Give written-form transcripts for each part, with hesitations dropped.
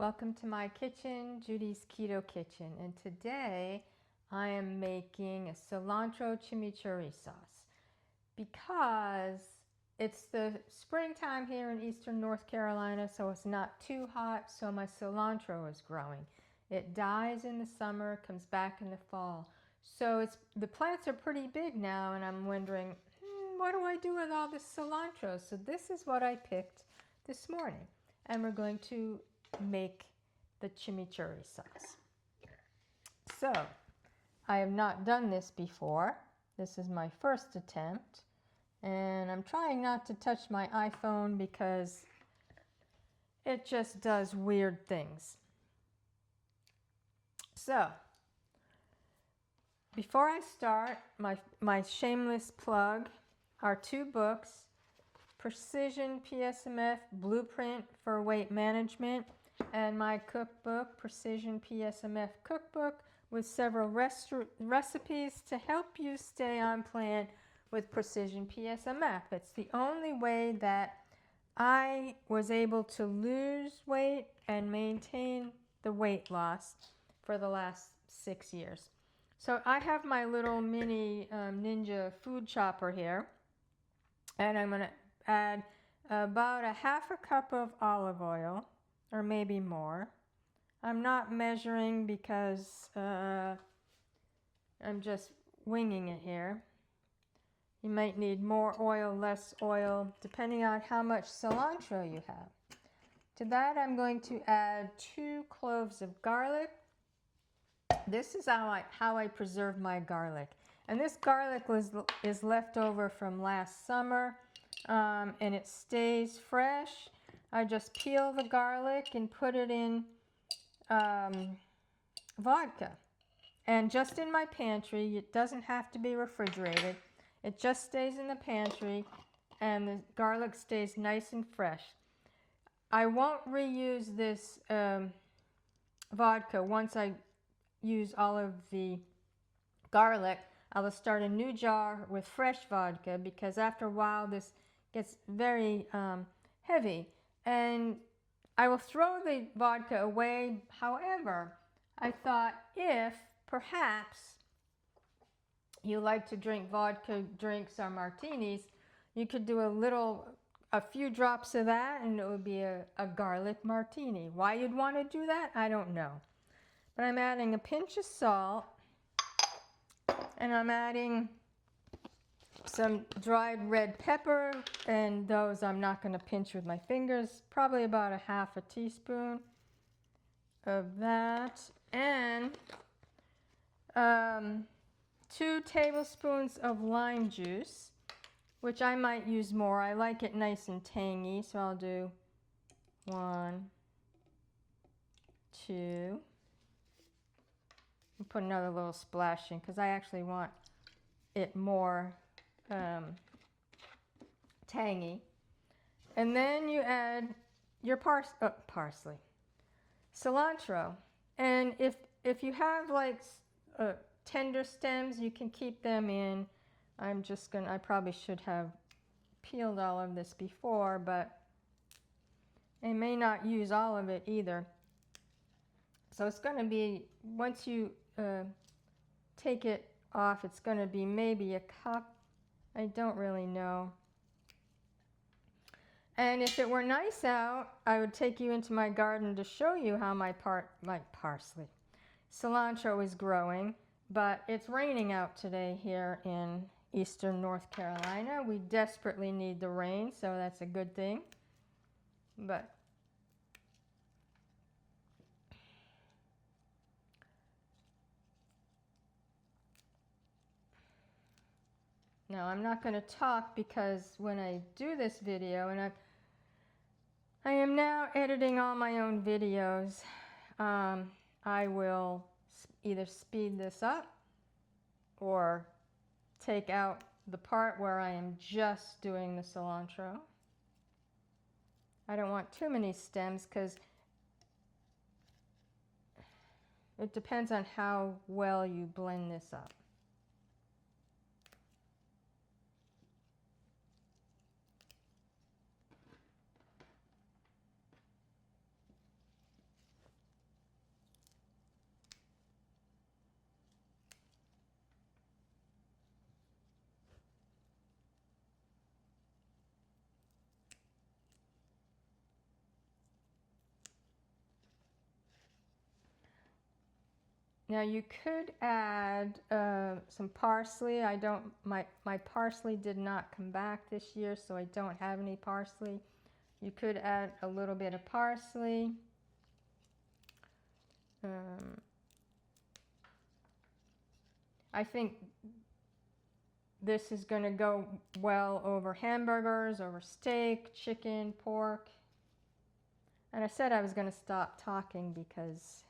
Welcome to my kitchen, Judy's Keto Kitchen, and today I am making a cilantro chimichurri sauce because it's the springtime here in eastern North Carolina, so it's not too hot, so my cilantro is growing. It dies in the summer, comes back in the fall. So the plants are pretty big now, and I'm wondering, what do I do with all this cilantro? So this is what I picked this morning, and we're going to make the chimichurri sauce. So I have not done this before. This is my first attempt, and I'm trying not to touch my iPhone because it just does weird things. So before I start, my shameless plug are two books: Precision PSMF Blueprint for Weight Management, and my cookbook, Precision PSMF Cookbook, with several recipes to help you stay on plan with Precision PSMF. It's the only way that I was able to lose weight and maintain the weight loss for the last 6 years. So I have my little mini Ninja food chopper here, and I'm going to add about a half a cup of olive oil, or maybe more. I'm not measuring because I'm just winging it here. You might need more oil, less oil, depending on how much cilantro you have. To that, I'm going to add 2 cloves of garlic. This is how I preserve my garlic. And this garlic is left over from last summer, and it stays fresh. I just peel the garlic and put it in vodka. And just in my pantry, it doesn't have to be refrigerated. It just stays in the pantry, and the garlic stays nice and fresh. I won't reuse this vodka once I use all of the garlic. I will start a new jar with fresh vodka because after a while this gets very heavy, and I will throw the vodka away. However, I thought if perhaps you like to drink vodka drinks or martinis, you could do a few drops of that, and it would be a garlic martini. Why you'd want to do that, I don't know. But I'm adding a pinch of salt, and I'm adding some dried red pepper, and those I'm not going to pinch with my fingers. Probably about a half a teaspoon of that, and 2 tablespoons of lime juice, which I might use more. I like it nice and tangy, so I'll do 1, 2. And put another little splash in because I actually want it more tangy. And then you add your parsley, cilantro, and if you have like tender stems, you can keep them in. I probably should have peeled all of this before, but I may not use all of it either. So it's going to be, once you take it off, it's going to be maybe a cup. I don't really know. And if it were nice out, I would take you into my garden to show you how my cilantro is growing. But it's raining out today here in eastern North Carolina. We desperately need the rain, so that's a good thing. But now I'm not going to talk because when I do this video, and I am now editing all my own videos, I will either speed this up or take out the part where I am just doing the cilantro. I don't want too many stems because it depends on how well you blend this up. Now you could add some parsley. I don't, my parsley did not come back this year, so I don't have any parsley. You could add a little bit of parsley. I think this is going to go well over hamburgers, over steak, chicken, pork. And I said I was going to stop talking because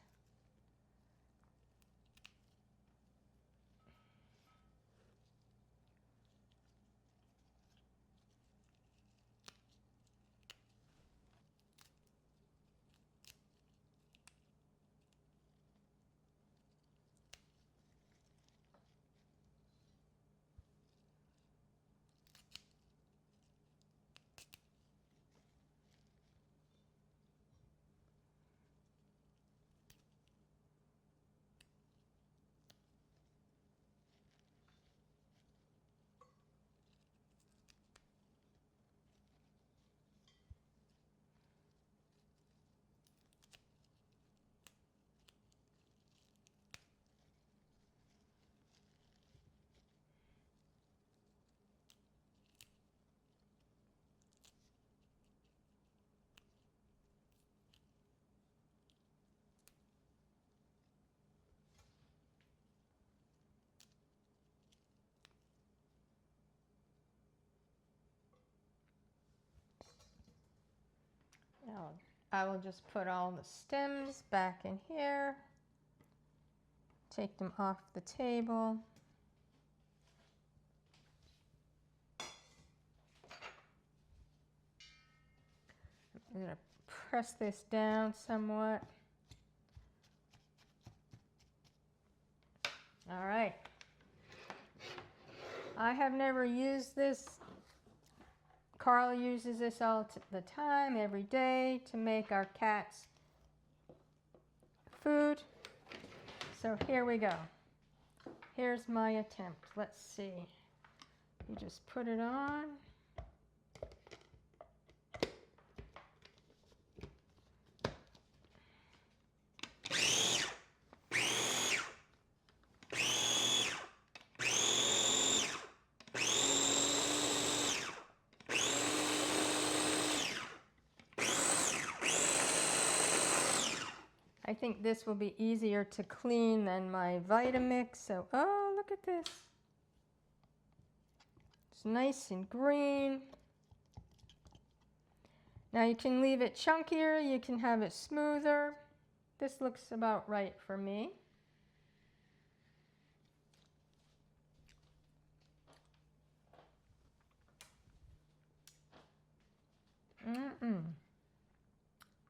I will just put all the stems back in here, take them off the table. I'm going to press this down somewhat. All right. I have never used this. Carl uses this all the time, every day, to make our cats food. So here we go. Here's my attempt. Let's see. You just put it on. I think this will be easier to clean than my Vitamix. So, oh, look at this. It's nice and green. Now you can leave it chunkier, you can have it smoother. This looks about right for me.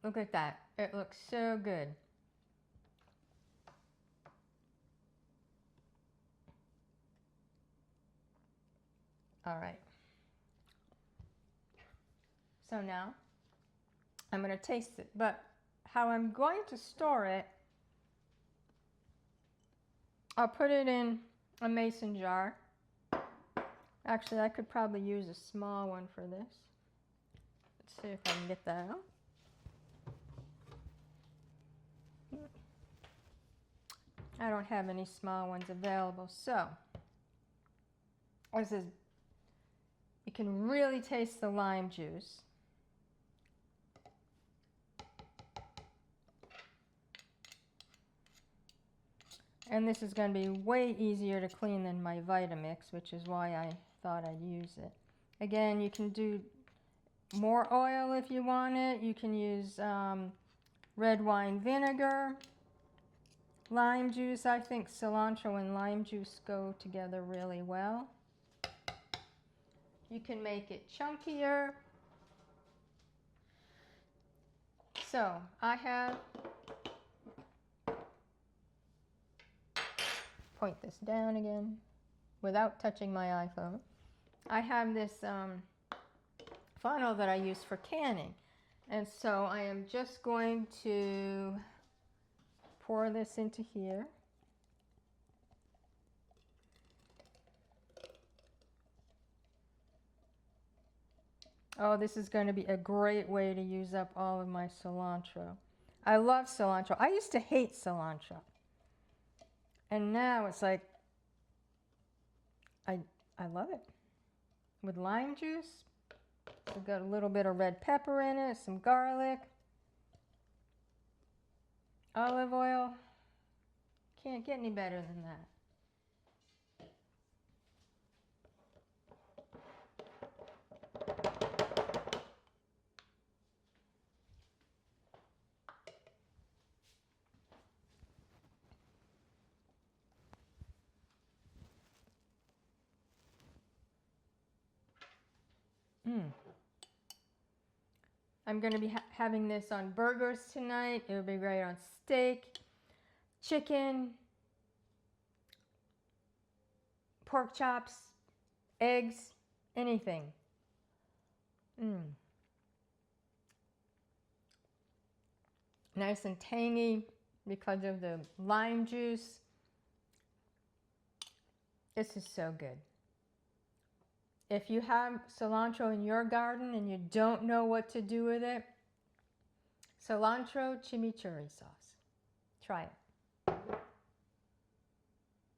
Look at that. It looks so good. All right. So now I'm going to taste it, but how I'm going to store it, I'll put it in a mason jar. Actually, I could probably use a small one for this. Let's see if I can get that out. I don't have any small ones available, so this is, you can really taste the lime juice. And this is going to be way easier to clean than my Vitamix, which is why I thought I'd use it. Again, you can do more oil if you want it. You can use red wine vinegar, lime juice. I think cilantro and lime juice go together really well. You can make it chunkier. So I have, point this down again without touching my iPhone. I have this funnel that I use for canning. And so I am just going to pour this into here. Oh, this is going to be a great way to use up all of my cilantro. I love cilantro. I used to hate cilantro. And now it's like, I love it. With lime juice, we've got a little bit of red pepper in it, some garlic, olive oil. Can't get any better than that. I'm going to be having this on burgers tonight. It'll be great on steak, chicken, pork chops, eggs, anything. Nice and tangy because of the lime juice. This is so good. If you have cilantro in your garden and you don't know what to do with it, cilantro chimichurri sauce. Try it.